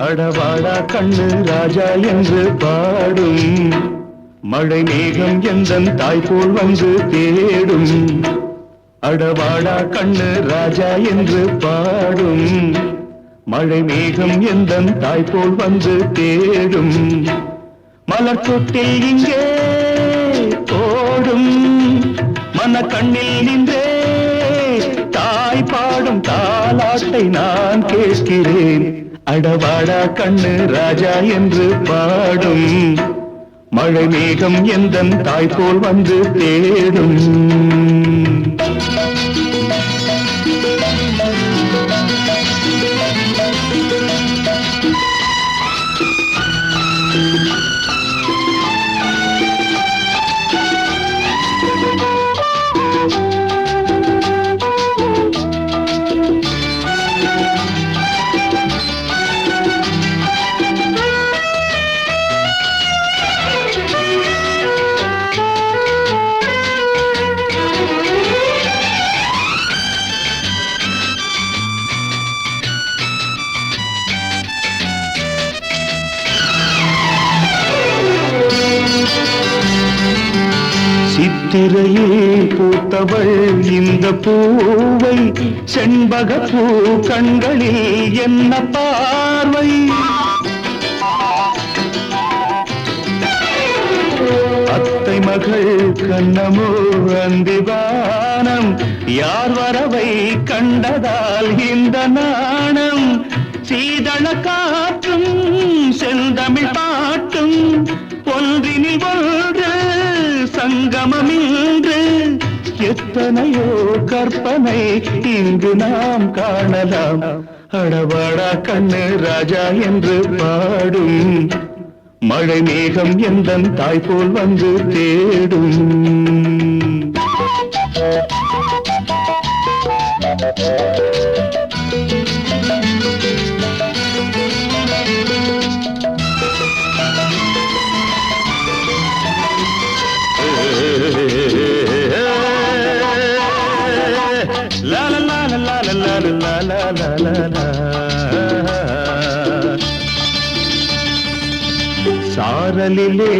அடவாடா கண்ணு ராஜா என்று பாடும் மழை மேகம் எந்தன் தாய் போல் வந்து தேடும். அடவாடா கண்ணு ராஜா என்று பாடும் மழை மேகம் எந்தன் தாய் போல் வந்து தேடும். மலர் தொட்டில் இங்கே ஓடும் மன கண்ணில் நின்றே தாய் பாடும் தாலாட்டை நான் கேட்கிறேன். அடவாடா கண்ணு ராஜா என்று பாடும் மழை மேகம் எந்தன் தாய் போல் வந்து தேடும். சித்திரையில் பூத்தவள் இந்த பூவை செண்பக பூ கண்களில் என்ன பார்வை. அத்தை மகள் கண்ணமோ அந்திவானம் யார் வரவை கண்டதால் இந்த நாணம். சீதள காற்றும் செந்தமிழ் பாட்டும் ஒன்றினில் ஒன்று சங்கமமின்று எத்தனையோ கற்பனை இங்கு நாம் காணலாம். அடவாடா கண்ணு ராஜா என்று பாடும் மழை மேகம் எந்தன் தாய் போல் வந்து தேடும். சாரலிலே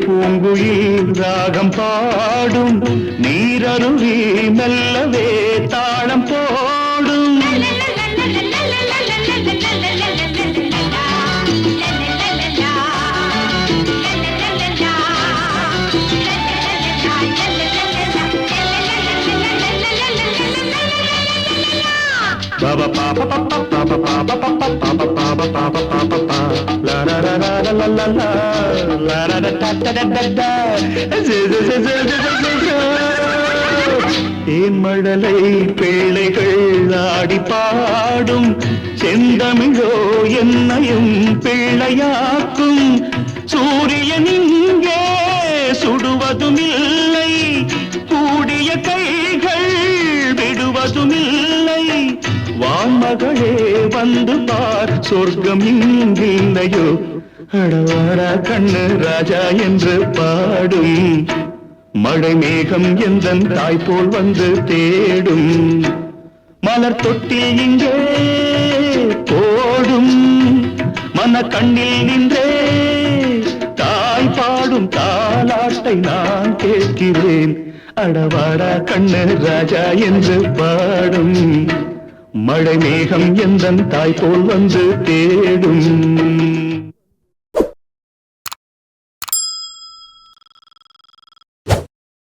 பூங்குயில் ராகம் பாடும் நீரருவி மெல்லவே தாளம் போடும். Baba papa papa papa papa papa papa papa papa papa pa la la la la la la la la la la da da da da da தேன் மழலை பிள்ளைகள் ஆடி பாடும் செந்தமிழோ என்னையும் பிள்ளையாக்கும். சூரியன் இங்கே சுடுவதும் இல்லை கூடிய கைகள் விடுவதும் இல்லை. வான்மகளே வந்து பார் சொர்க்கம் இங்கில்லையோ. அடவாரா கண்ணு ராஜா என்று பாடும் மழை மேகம் எந்தன் தாய் போல் வந்து தேடும். மலர் தொட்டில் இங்கே போடும் மன கண்ணில் நின்றே தாய் பாடும் தாலாட்டை நான் கேட்கிறேன். அடவாடா கண்ணு ராஜா என்று பாடும் மழை மேகம் எந்தன் தாய் போல் வந்து தேடும்.